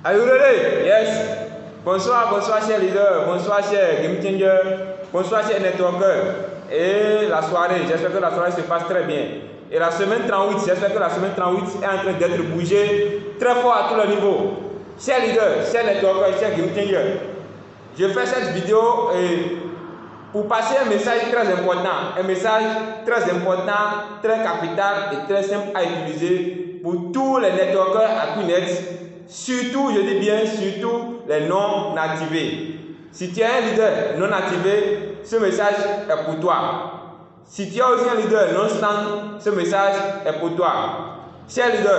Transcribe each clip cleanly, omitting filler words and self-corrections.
Are you ready? Yes. Bonsoir, bonsoir chers leaders, bonsoir chers game changers, bonsoir chers networkers. Et la soirée, j'espère que la soirée se passe très bien. Et la semaine 38, j'espère que la semaine 38 est en train d'être bougée très fort à tous les niveaux. Chers leaders, chers networkers, chers game changers, je fais cette vidéo pour passer un message très important, très capital et très simple à utiliser pour tous les networkers Akunet. Surtout, je dis bien, surtout les non activés. Si tu es un leader non activé, ce message est pour toi. Si tu es aussi un leader non stand, ce message est pour toi. Chers leaders,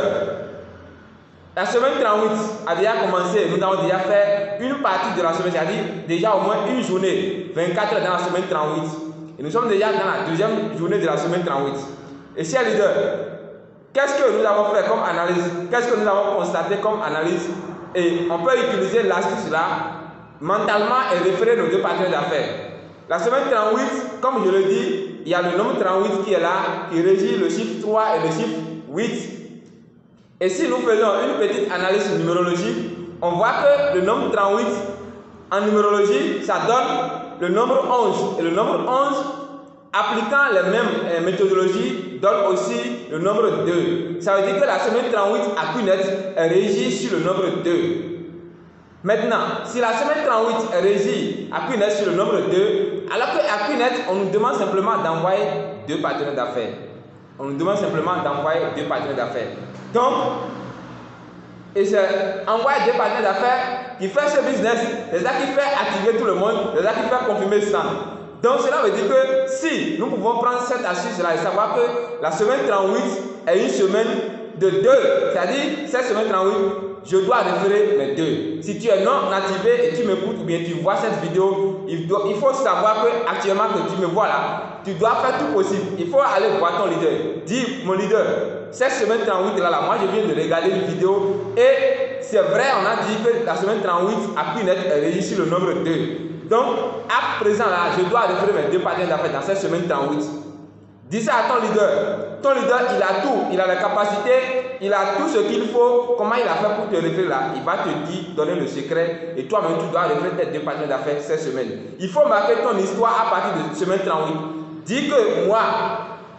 la semaine 38 a déjà commencé. Nous avons déjà fait une partie de la semaine, c'est-à-dire déjà au moins une journée, 24 heures dans la semaine 38. Et nous sommes déjà dans la deuxième journée de la semaine 38. Et chers leaders, qu'est-ce que nous avons fait comme analyse? Qu'est-ce que nous avons constaté comme analyse? Et on peut utiliser l'astuce là, mentalement et référer nos deux partenaires d'affaires. La semaine 38, comme je le dis, il y a le nombre 38 qui est là, qui régit le chiffre 3 et le chiffre 8. Et si nous faisons une petite analyse numérologique, on voit que le nombre 38 en numérologie, ça donne le nombre 11. Et le nombre 11, appliquant les mêmes méthodologies, donne aussi le nombre 2. Ça veut dire que la semaine 38 Akunet est régie sur le nombre 2. Maintenant, si la semaine 38 est régie Akunet sur le nombre 2, alors que Akunet, on nous demande simplement d'envoyer deux partenaires d'affaires. On nous demande simplement d'envoyer deux partenaires d'affaires. Donc, et c'est envoyer deux partenaires d'affaires qui fait ce business, c'est ça qui fait activer tout le monde, c'est ça qui fait confirmer ça. Donc cela veut dire que si nous pouvons prendre cette astuce-là et savoir que la semaine 38 est une semaine de 2, c'est-à-dire cette semaine 38, je dois référer mes 2. Si tu es non activé et tu m'écoutes ou bien tu vois cette vidéo, il faut savoir que actuellement que tu me vois là, tu dois faire tout possible. Il faut aller voir ton leader. Dis, mon leader, cette semaine 38 là, moi je viens de regarder une vidéo et c'est vrai, on a dit que la semaine 38 Akunet est régie sur le nombre 2. Donc, à présent là, je dois référer mes deux partenaires d'affaires dans cette semaine 38. Dis ça à ton leader. Ton leader, il a tout. Il a la capacité, il a tout ce qu'il faut. Comment il a fait pour te référer là? Il va te dire, donner le secret. Et toi-même, tu dois référer tes deux partenaires d'affaires cette semaine. Il faut marquer ton histoire à partir de semaine 38. Dis que moi,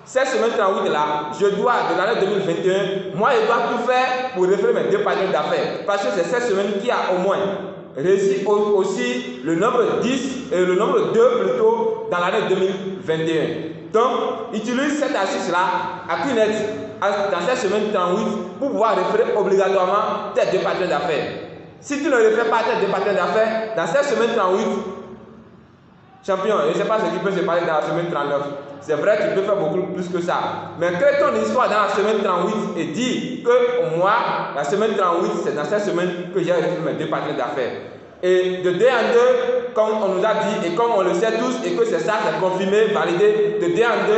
cette semaine 38 là, je dois, de l'année 2021, moi, je dois tout faire pour référer mes deux partenaires d'affaires. Parce que c'est cette semaine qui a au moins réussi aussi le nombre 10 et le nombre 2 plutôt dans l'année 2021. Donc, utilise cette astuce-là à Akunet dans cette semaine 38 pour pouvoir référer obligatoirement tes deux partenaires d'affaires. Si tu ne réfères pas tes deux partenaires d'affaires, dans cette semaine 38, champion, je ne sais pas ce qui peut se passer dans la semaine 39. C'est vrai, tu peux faire beaucoup plus que ça. Mais crée ton histoire dans la semaine 38 et dis que moi, la semaine 38, c'est dans cette semaine que j'ai référé mes deux partenaires d'affaires. Et de 2 en 2, comme on nous a dit, et comme on le sait tous, et que c'est ça, c'est confirmé, validé, de 2 en 2,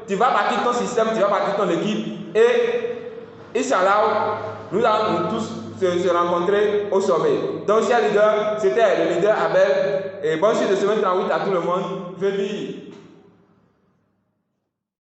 tu vas bâtir ton système, tu vas bâtir ton équipe, et Inch'Allah, nous allons tous se rencontrer au sommet. Donc, chers leaders, c'était le leader Abel, et bonne suite de semaine 38 à tout le monde. Vive!